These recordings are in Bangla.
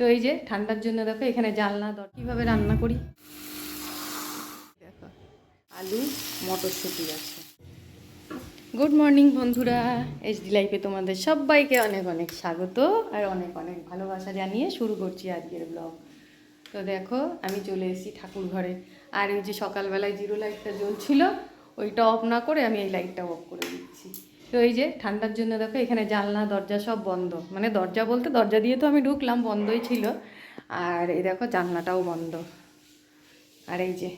তো এই যে ঠান্ডার জন্য দেখো এখানে জানলা কীভাবে রান্না করি দেখো, আলু মটরশুঁটি আছে। গুড মর্নিং বন্ধুরা, এইচডি লাইফে তোমাদের সবাইকে অনেক অনেক স্বাগত আর অনেক অনেক ভালোবাসা জানিয়ে শুরু করছি আজকের ব্লগ। তো দেখো আমি চলে এসেছি ঠাকুর ঘরে, আর এই যে সকালবেলায় জিরো লাইটটা জ্বলছিল ওইটা অফ না করে আমি এই লাইটটা অফ করে দিচ্ছি। তো এই যে ঠান্ডার জন্য দেখো এখানে জানলা দরজা সব বন্ধ, মানে দরজা বলতে দরজা দিয়ে তো আমি ঢুকলাম, বন্ধই ছিল। আর এই দেখো জানলাটাও বন্ধ। আর এই যে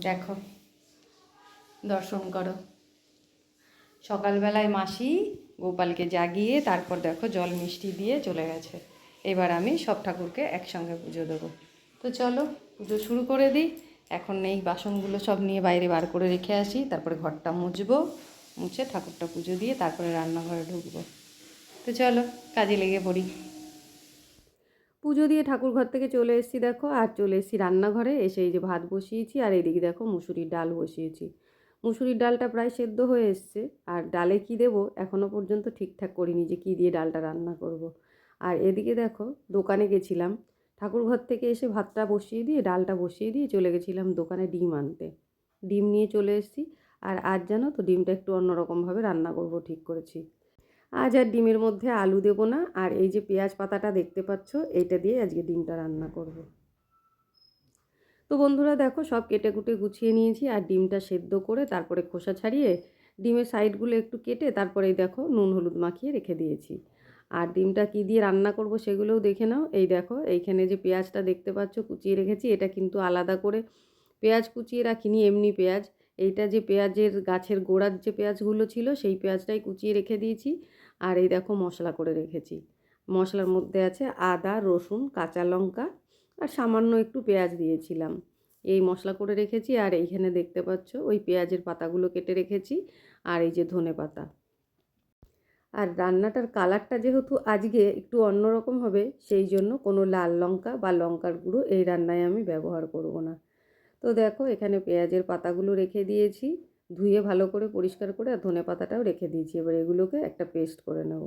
দেখো দর্শন করো, সকালবেলায় মাসি গোপালকে জাগিয়ে তারপর দেখো জল মিষ্টি দিয়ে চলে গেছে। এবার আমি সব ঠাকুরকে একসঙ্গে পুজো দেবো। তো চলো পুজো শুরু করে দিই। এখন এই বাসনগুলো সব নিয়ে বাইরে বার করে রেখে আসি, তারপরে ঘরটা মুছবো, মুছে ঠাকুরটা পুজো দিয়ে তারপরে রান্নাঘরে ঢুকবো। তো চলো কাজে লেগে পড়ি। পুজো দিয়ে ঠাকুর ঘর থেকে চলে এসেছি দেখো, আর চলে এসেছি রান্নাঘরে। এসে এই যে ভাত বসিয়েছি, আর এইদিকে দেখো মুসুরির ডাল বসিয়েছি। মুসুরির ডালটা প্রায় সেদ্ধ হয়ে এসছে, আর ডালে কি দেবো এখনও পর্যন্ত ঠিকঠাক করিনি যে কী দিয়ে ডালটা রান্না করব। আর এদিকে দেখো দোকানে গেছিলাম, ঠাকুর ঘর থেকে এসে ভাতটা বসিয়ে দিয়ে ডালটা বসিয়ে দিয়ে চলে গেছিলাম দোকানে ডিম আনতে। ডিম নিয়ে চলে এসেছি, আর আজ জানো তো ডিমটা একটু অন্যরকমভাবে রান্না করব ঠিক করেছি। আজ আর ডিমের মধ্যে আলু দেবো না, আর এই যে পেঁয়াজ পাতাটা দেখতে পাচ্ছ এইটা দিয়ে আজকে ডিমটা রান্না করব। তো বন্ধুরা দেখো সব কেটে কুটে গুছিয়ে নিয়েছি, আর ডিমটা সেদ্ধ করে তারপরে খোসা ছাড়িয়ে ডিমের সাইডগুলো একটু কেটে তারপরে দেখো নুন হলুদ মাখিয়ে রেখে দিয়েছি। আর ডিমটা কি দিয়ে রান্না করব সেগুলোও দেখে নাও। এই দেখো এইখানে যে পেঁয়াজটা দেখতে পাচ্ছ কুচিয়ে রেখেছি, এটা কিন্তু আলাদা করে পেঁয়াজ কুচিয়ে রাখিনি, এমনি পেঁয়াজ। এইটা যে পেঁয়াজের গাছের গোড়ার যে পেঁয়াজগুলো ছিল সেই পেঁয়াজটাই কুচিয়ে রেখে দিয়েছি। আর এই দেখো মশলা করে রেখেছি, মশলার মধ্যে আছে আদা রসুন কাঁচা লঙ্কা আর সামান্য একটু পেঁয়াজ দিয়েছিলাম, এই মশলা করে রেখেছি। আর এইখানে দেখতে পাচ্ছ ওই পেঁয়াজের পাতাগুলো কেটে রেখেছি, আর এই যে ধনে পাতা। আর রান্নাটার কালারটা যেহেতু আজকে একটু অন্যরকম হবে, সেই জন্য কোনো লাল লঙ্কা বা লঙ্কার গুঁড়ো এই রান্নায় আমি ব্যবহার করব না। তো দেখো এখানে পেঁয়াজের পাতাগুলো রেখে দিয়েছি, ধুয়ে ভালো করে পরিষ্কার করে, আর ধনে পাতাটাও রেখে দিয়েছি। এবার এগুলোকে একটা পেস্ট করে নেব।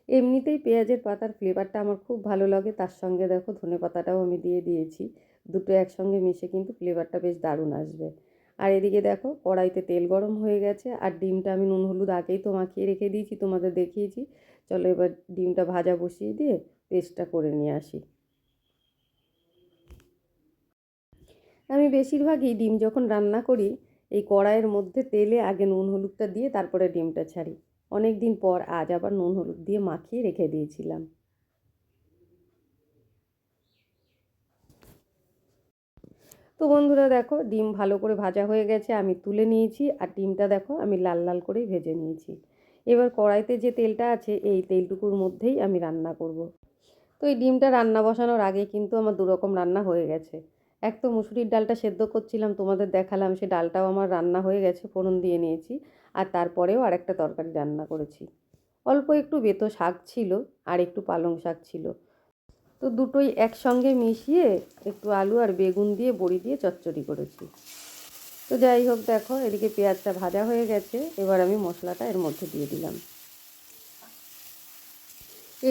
এমনিতেই পেঁয়াজের পাতার ফ্লেভারটা আমার খুব ভালো লাগে, তার সঙ্গে দেখো ধনে পাতাটাও আমি দিয়ে দিয়েছি, দুটো একসঙ্গে মিশে কিন্তু ফ্লেভারটা বেশ দারুণ আসবে। আর এদিকে দেখো কড়াইতে তেল গরম হয়ে গেছে, আর ডিমটা আমি নুন হলুদ আগেই তো মাখিয়ে রেখে দিয়েছি, তোমাদের দেখিয়েছি। চলো এবার ডিমটা ভাজা বসিয়ে দিয়ে পেস্টটা করে নিয়ে আসি। আমি বেশিরভাগই ডিম যখন রান্না করি এই কড়াইয়ের মধ্যে তেলে আগে নুন হলুদটা দিয়ে তারপরে ডিমটা ছাড়ি। অনেক দিন পর আজ আবার নুন হলুদ দিয়ে মাখিয়ে রেখে দিয়েছিলাম। তো বন্ধুরা দেখো ডিম ভালো করে ভাজা হয়ে গেছে, আমি তুলে নিয়েছি। আর ডিমটা দেখো আমি লাল লাল করেই ভেজে নিয়েছি। এবার কড়াইতে যে তেলটা আছে এই তেলটুকুর মধ্যেই আমি রান্না করব। তো এই ডিমটা রান্না বসানোর আগে কিন্তু আমার দুরকম রান্না হয়ে গেছে। এক তো মুসুরির ডালটা সেদ্ধ করছিলাম, তোমাদের দেখালাম, সে ডালটাও আমার রান্না হয়ে গেছে, ফোড়ন দিয়ে নিয়েছি। আর তারপরেও আরেকটা তরকারি রান্না করেছি। অল্প একটু বেতো শাক ছিল, আর একটু পালং শাক ছিল। তো দুটোই একসঙ্গে মিশিয়ে একটু আলু আর বেগুন দিয়ে বড়ি দিয়ে চচ্চড়ি করেছি। তো যাই হোক দেখো এদিকে পেঁয়াজটা ভাজা হয়ে গেছে, এবার আমি মশলাটা এর মধ্যে দিয়ে দিলাম।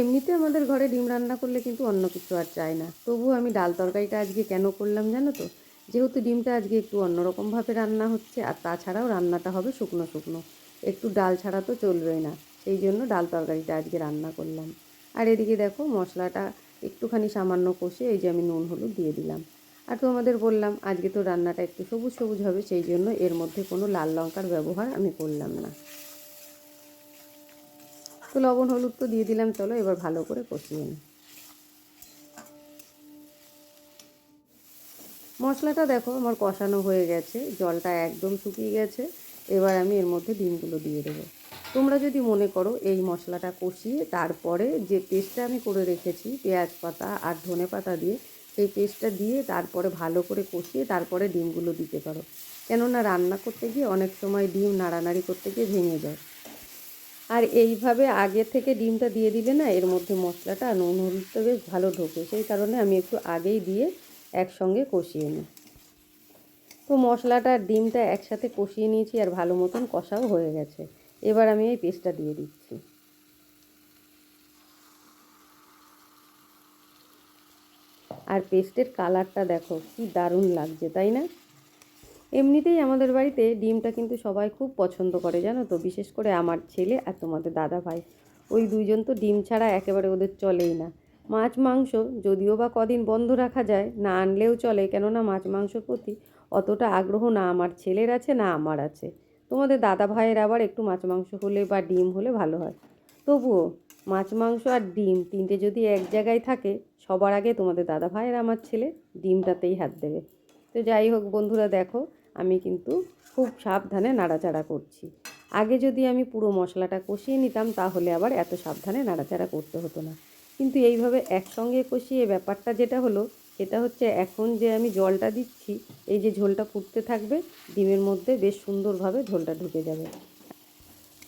এমনিতে আমাদের ঘরে ডিম রান্না করলে কিন্তু অন্য কিছু আর চাই না, তবুও আমি ডাল তরকারিটা আজকে কেন করলাম জানো তো? যেহেতু ডিমটা আজকে একটু অন্যরকমভাবে রান্না হচ্ছে, আর তাছাড়াও রান্নাটা হবে শুকনো শুকনো, একটু ডাল ছাড়া তো চলবেই না, সেই জন্য ডাল তরকারিটা আজকে রান্না করলাম। আর এদিকে দেখো মশলাটা একটুখানি সামান্য কষে এই যে আমি নুন হলুদ দিয়ে দিলাম। আর তোমাদের বললাম আজকে তো রান্নাটা একটু সবুজ সবুজ হবে, সেই জন্য এর মধ্যে কোনো লাল লঙ্কার ব্যবহার আমি করলাম না। তো লবণ হলুদ তো দিয়ে দিলাম, চলো এবার ভালো করে কষিয়ে নিই। মশলাটা দেখো আমার কষানো হয়ে গেছে, জলটা একদম শুকিয়ে গেছে। এবার আমি এর মধ্যে ডিমগুলো দিয়ে দেবো। তোমরা যদি মনে করো এই মশলাটা কষিয়ে তারপরে যে পেস্টটা আমি করে রেখেছি পেঁয়াজ পাতা আর ধনে পাতা দিয়ে, সেই পেস্টটা দিয়ে তারপরে ভালো করে কষিয়ে তারপরে ডিমগুলো দিতে পারো, কেননা রান্না করতে গিয়ে অনেক সময় ডিম নাড়ানাড়ি করতে গিয়ে ভেঙে যায়। আর এইভাবে আগে থেকে ডিমটা দিয়ে দিলে না এর মধ্যে মশলাটা নুন হলুদটা বেশ ভালো ঢোকে, সেই কারণে আমি একটু আগেই দিয়ে একসঙ্গে কষিয়ে নিই। তো মশলাটা আর ডিমটা একসাথে কষিয়ে নিয়েছি, আর ভালো মতন কষাও হয়ে গেছে। এবার আমি এই পেস্টটা দিয়ে দিচ্ছি। আর পেস্টের কালারটা দেখো কি দারুণ লাগছে, তাই না? এমনিতেই আমাদের বাড়িতে ডিমটা কিন্তু সবাই খুব পছন্দ করে, জানো তো, বিশেষ করে আমার ছেলে আর তোমাদের দাদা ভাই। ওই দুইজন তো ডিম ছাড়া একেবারে ওদের চলেই না। মাছ মাংস যদিও বা কদিন বন্ধ রাখা যায়, না আনলেও চলে, কেননা মাছ মাংসর প্রতি অতটা আগ্রহ না আমার ছেলের আছে না আমার আছে। তোমাদের দাদা ভাইয়ের আবার একটু মাছ মাংস হলে বা ডিম হলে ভালো হয়। তবুও মাছ মাংস আর ডিম তিনটে যদি এক জায়গায় থাকে, সবার আগে তোমাদের দাদা ভাইয়ের আমার ছেলে ডিমটাতেই হাত দেবে। তো যাই হোক বন্ধুরা, দেখো আমি কিন্তু খুব সাবধানে নাড়াচাড়া করছি। আগে যদি আমি পুরো মশলাটা কষিয়ে নিতাম তাহলে আবার এত সাবধানে নাড়াচাড়া করতে হতো না। কিন্তু এইভাবে একসঙ্গে কষিয়ে ব্যাপারটা যেটা হলো সেটা হচ্ছে, এখন যে আমি জলটা দিচ্ছি, এই যে ঝোলটা ফুটতে থাকবে, ডিমের মধ্যে বেশ সুন্দরভাবে ঝোলটা ঢুকে যাবে।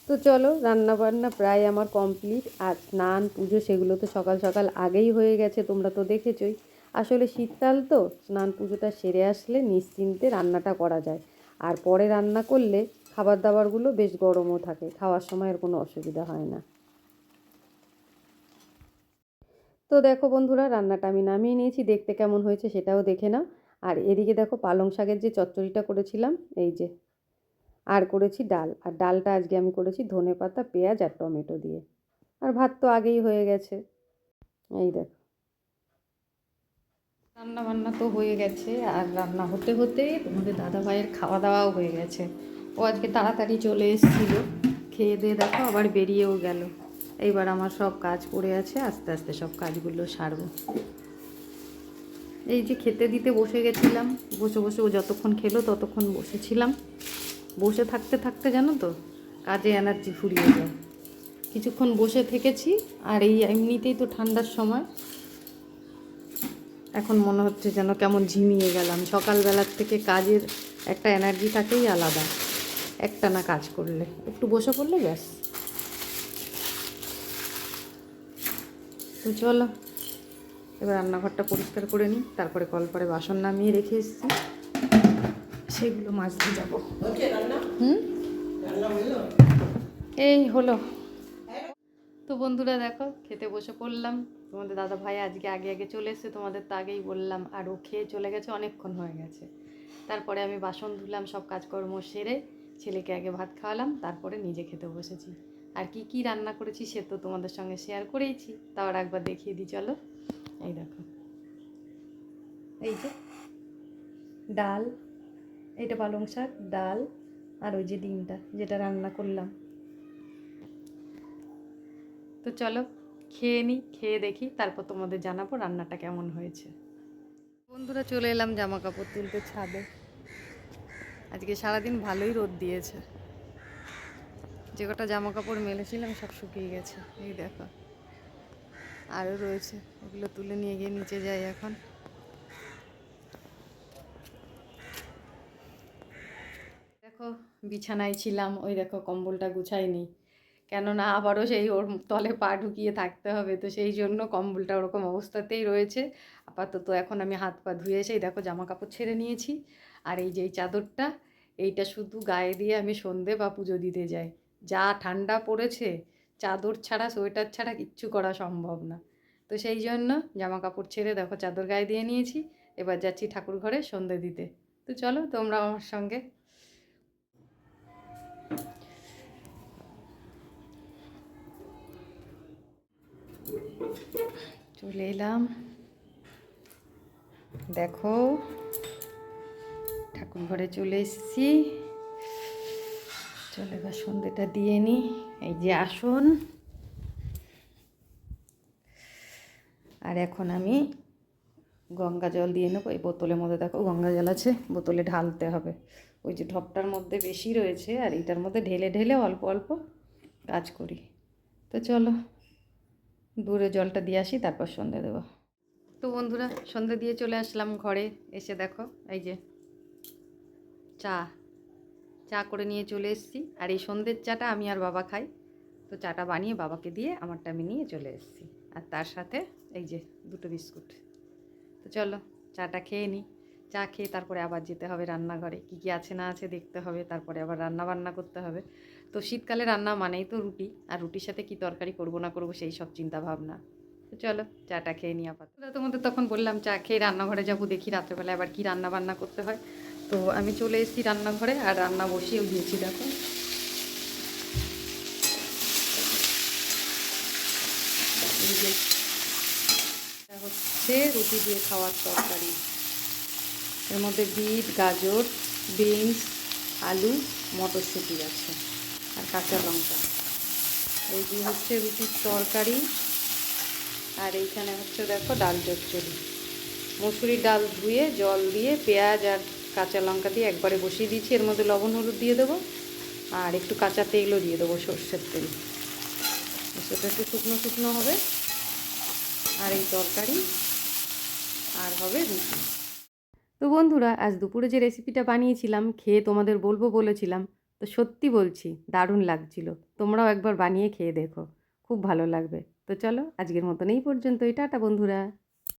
তো চলো, রান্নাবান্না প্রায় আমার কমপ্লিট। আর স্নান পুজো সেগুলো তো সকাল সকাল আগেই হয়ে গেছে, তোমরা তো দেখেছোই। আসলে শীতকাল তো, স্নান পুজোটা সেরে আসলে নিশ্চিন্তে রান্নাটা করা যায়। আর পরে রান্না করলে খাবার দাবারগুলো বেশ গরমও থাকে, খাওয়ার সময় আর কোনো অসুবিধা হয় না। তো দেখো বন্ধুরা, রান্নাটা আমি নামিয়ে নিয়েছি, দেখতে কেমন হয়েছে সেটাও দেখে নাও। আর এদিকে দেখো পালং শাকের যে চচ্চড়িটা করেছিলাম, এই যে, আর করেছি ডাল। আর ডালটা আজকে আমি করেছি ধনেপাতা, পেঁয়াজ আর টমেটো দিয়ে। আর ভাত তো আগেই হয়ে গেছে। এই দেখো, রান্না বান্না তো হয়ে গেছে, আর রান্না হতে হতে তোমাদের দাদা ভাইয়ের খাওয়া দাওয়াও হয়ে গেছে। ও আজকে তাড়াতাড়ি চলে এসেছিলো, খেয়ে দিয়ে দেখো আবার বেরিয়েও গেল। এইবার আমার সব কাজ পড়ে আছে, আস্তে আস্তে সব কাজগুলো সারবো। এই যে খেতে দিতে বসে গেছিলাম, বসে বসে ও যতক্ষণ খেলো ততক্ষণ বসেছিলাম। বসে থাকতে থাকতে জানো তো কাজে এনার্জি ফুরিয়ে যায়। কিছুক্ষণ বসে থেকেছি, আর এই এমনিতেই তো ঠান্ডার সময়, এখন মনে হচ্ছে যেন কেমন ঝিমিয়ে গেলাম। সকালবেলার থেকে কাজের একটা এনার্জি থাকেই আলাদা, একটানা কাজ করলে একটু বসে পড়লে ব্যাস। তো চলো এবার রান্নাঘরটা পরিষ্কার করে নিই, তারপরে কলপারে বাসন নামিয়ে রেখে এসেছি, সেগুলো মাজতে যাবো। এই হলো। তো বন্ধুরা দেখো খেতে বসে পড়লাম। তোমাদের দাদা ভাই আজকে আগে আগে চলে এসেছে, তোমাদের তো আগেই বললাম। আর ও খেয়ে চলে গেছে, অনেকক্ষণ হয়ে গেছে। তারপরে আমি বাসন ধুলাম, সব কাজকর্ম সেরে ছেলেকে আগে ভাত খাওয়ালাম, তারপরে নিজে খেতে বসেছি। আর কি কি রান্না করেছি সে তো তোমাদের সঙ্গে শেয়ার করেইছি, তাও আর একবার দেখিয়ে দিই চলো। এই দেখো, এই যে ডাল, এইটা পালং শাক, ডাল, আর ওই যে ডিমটা যেটা রান্না করলাম। তো চলো খেয়ে নিই, খেয়ে দেখি, তারপর তোমাদের জানাবো রান্নাটা কেমন হয়েছে। বন্ধুরা চলে এলাম জামা কাপড় তুলতে ছাদে। আজকে সারাদিন ভালোই রোদ দিয়েছে, যে কটা জামা কাপড় মেলেছিলাম সব শুকিয়ে গেছে। এই দেখো আরও রয়েছে, ওগুলো তুলে নিয়ে গিয়ে নিচে যাই এখন। দেখো বিছানায় ছিলাম, ওই দেখো কম্বলটা গুছাইনি, কেননা আবারও সেই ওর তলে পা ঢুকিয়ে থাকতে হবে, তো সেই জন্য কম্বলটা ওরকম অবস্থাতেই রয়েছে আপাতত। এখন আমি হাত পা ধুয়ে এসেই দেখো জামা কাপড় ছেড়ে নিয়েছি। আর এই যে এই চাদরটা, এইটা শুধু গায়ে দিয়ে আমি সন্ধে বা পুজো দিতে যাই। যা ঠান্ডা পড়েছে, চাদর ছাড়া সোয়েটার ছাড়া কিচ্ছু করা সম্ভব না। তো সেই জন্য জামা কাপড় ছেড়ে দেখো চাদর গায়ে দিয়ে নিয়েছি। এবার যাচ্ছি ঠাকুর ঘরে সন্ধে দিতে। তো চলো তোমরা আমার সঙ্গে। চলে এলাম, দেখো ঠাকুর ঘরে চলে এসেছি। চলে এবার সন্ধেটা দিয়ে নিই। এই যে আসন, আর এখন আমি গঙ্গা জল দিয়ে নেবো। এই বোতলের মধ্যে দেখো গঙ্গা জল আছে, বোতলে ঢালতে হবে। ওই যে ঢপটার মধ্যে বেশি রয়েছে, আর এইটার মধ্যে ঢেলে ঢেলে অল্প অল্প কাজ করি। তো চলো দূরে জলটা দিয়ে আসি, তারপর সন্ধে দেবো। তো বন্ধুরা সন্ধে দিয়ে চলে আসলাম ঘরে। এসে দেখো এই যে চা চা করে নিয়ে চলে এসেছি। আর এই সন্ধ্যের চাটা আমি আর বাবা খাই, তো চাটা বানিয়ে বাবাকে দিয়ে আমারটা আমি নিয়ে চলে এসেছি। আর তার সাথে এই যে দুটো বিস্কুট। তো চলো চাটা খেয়ে নিই। চা খেয়ে তারপরে আবার যেতে হবে রান্নাঘরে, কী কী আছে না আছে দেখতে হবে, তারপরে আবার রান্না বান্না করতে হবে। তো শীতকালে রান্না মানেই তো রুটি, আর রুটির সাথে কী তরকারি করবো না করবো সেই সব চিন্তা ভাবনা। তো চলো চাটা খেয়ে নিই আপাতত। তোমাদের তখন বললাম চা খেয়ে রান্নাঘরে যাবো, দেখি রাত্রেবেলা আবার কি রান্না বান্না করতে হয়। তো আমি চলে এসেছি রান্নাঘরে আর রান্না বসিয়েও দিয়েছি। দেখো এই যে এটা হচ্ছে রুটি দিয়ে খাওয়ার তরকারি। এর মধ্যে বিট, গাজর, বিনস, আলু, মটরশুঁটি আছে আর কাঁচা লঙ্কা। এই দিয়ে হচ্ছে রুটির তরকারি। আর এইখানে হচ্ছে দেখো ডাল চচ্চড়ি। মসুরির ডাল ধুয়ে জল দিয়ে পেঁয়াজ আর কাঁচা লঙ্কা দিয়ে একবারে বসিয়ে দিয়েছি। এর মধ্যে লবণ হলুদ দিয়ে দেবো আর একটু কাঁচা তেলও দিয়ে দেবো, সর্ষের তেল। সেটা একটু শুকনো শুকনো হবে। আর এই তরকারি আর হবে রুটি। তো বন্ধুরা, আজ দুপুরে যে রেসিপিটা বানিয়েছিলাম খেয়ে তোমাদের বলবো বলেছিলাম, তো সত্যি বলছি দারুণ লাগছিল। তোমরাও একবার বানিয়ে খেয়ে দেখো, খুব ভালো লাগবে। তো চলো আজকের মতন এই পর্যন্তই, টাটা বন্ধুরা।